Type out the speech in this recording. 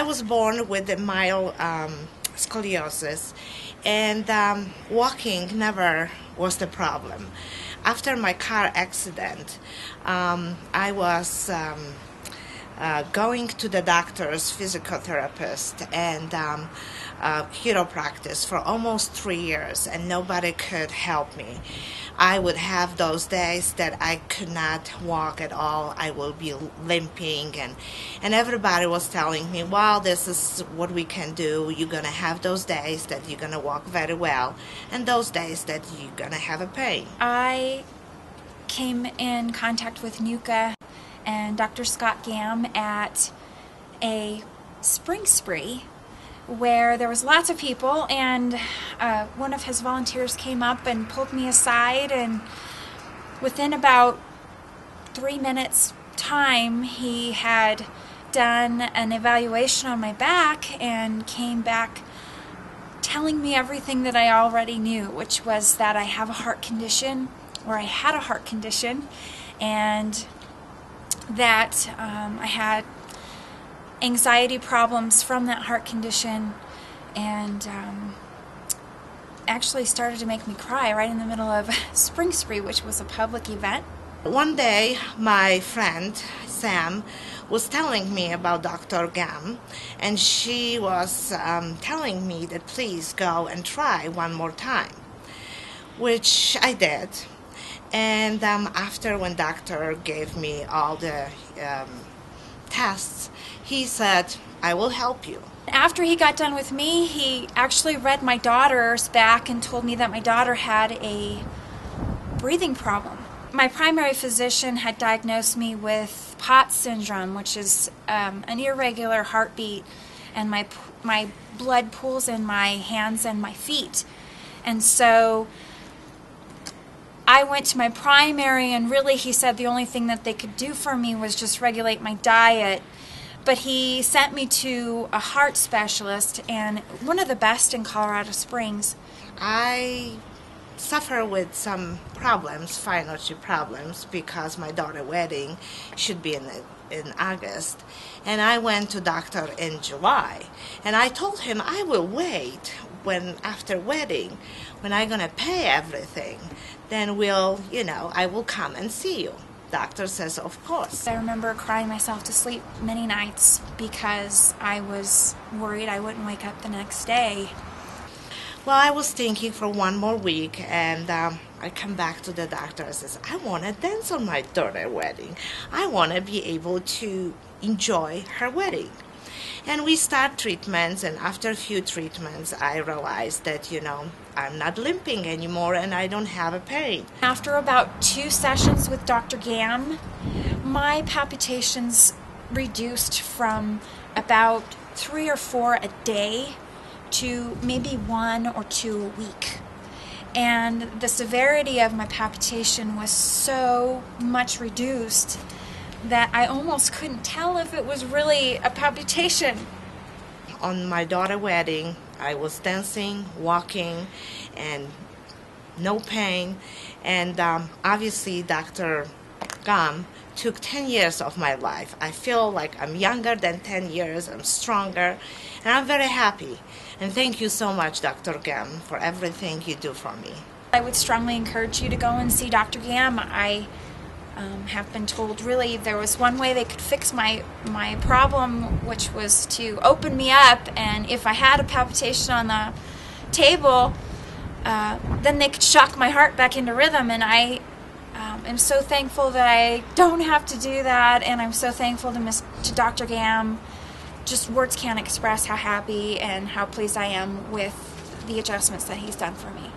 was born with a mild scoliosis, and walking never was the problem. After my car accident, I was going to the doctor's physical therapist and chiropractic for almost 3 years, and nobody could help me. I would have those days that I could not walk at all. I will be limping, and everybody was telling me, well, this is what we can do. You're going to have those days that you're going to walk very well, and those days that you're going to have a pain. I came in contact with N.U.C.C.A and Dr. Scott Gam at a spring spree where there was lots of people, and one of his volunteers came up and pulled me aside, and within about 3 minutes time he had done an evaluation on my back and came back telling me everything that I already knew, which was that I have a heart condition, or I had a heart condition, and that I had anxiety problems from that heart condition, and actually started to make me cry right in the middle of Spring Spree, which was a public event. One day, my friend Sam was telling me about Dr. Gam, and she was telling me that please go and try one more time, which I did. And after, when doctor gave me all the tests, he said, I will help you. After he got done with me, he actually read my daughter's back and told me that my daughter had a breathing problem. My primary physician had diagnosed me with POTS syndrome, which is an irregular heartbeat, and my blood pools in my hands and my feet. And so I went to my primary, and really he said the only thing that they could do for me was just regulate my diet. But he sent me to a heart specialist, and one of the best in Colorado Springs. I suffer with some problems, financial problems, because my daughter's wedding should be in August. And I went to doctor in July, and I told him I will wait when after wedding, when I'm gonna pay everything, then I will come and see you. Doctor says, of course. I remember crying myself to sleep many nights because I was worried I wouldn't wake up the next day. Well, I was thinking for one more week, and I come back to the doctor and says, I want to dance on my daughter's wedding. I want to be able to enjoy her wedding. And we start treatments, and after a few treatments, I realized that, I'm not limping anymore and I don't have a pain. After about 2 sessions with Dr. Gam, my palpitations reduced from about 3 or 4 a day to maybe 1 or 2 a week. And the severity of my palpitation was so much reduced that I almost couldn't tell if it was really a palpitation. On my daughter's wedding, I was dancing, walking, and no pain. And obviously, Dr. Gam took 10 years of my life. I feel like I'm younger than 10 years, I'm stronger, and I'm very happy. And thank you so much, Dr. Gam, for everything you do for me. I would strongly encourage you to go and see Dr. Gam. I have been told really there was one way they could fix my problem, which was to open me up, and if I had a palpitation on the table, then they could shock my heart back into rhythm. And I am so thankful that I don't have to do that, and I'm so thankful to Dr. Gam. Just words can't express how happy and how pleased I am with the adjustments that he's done for me.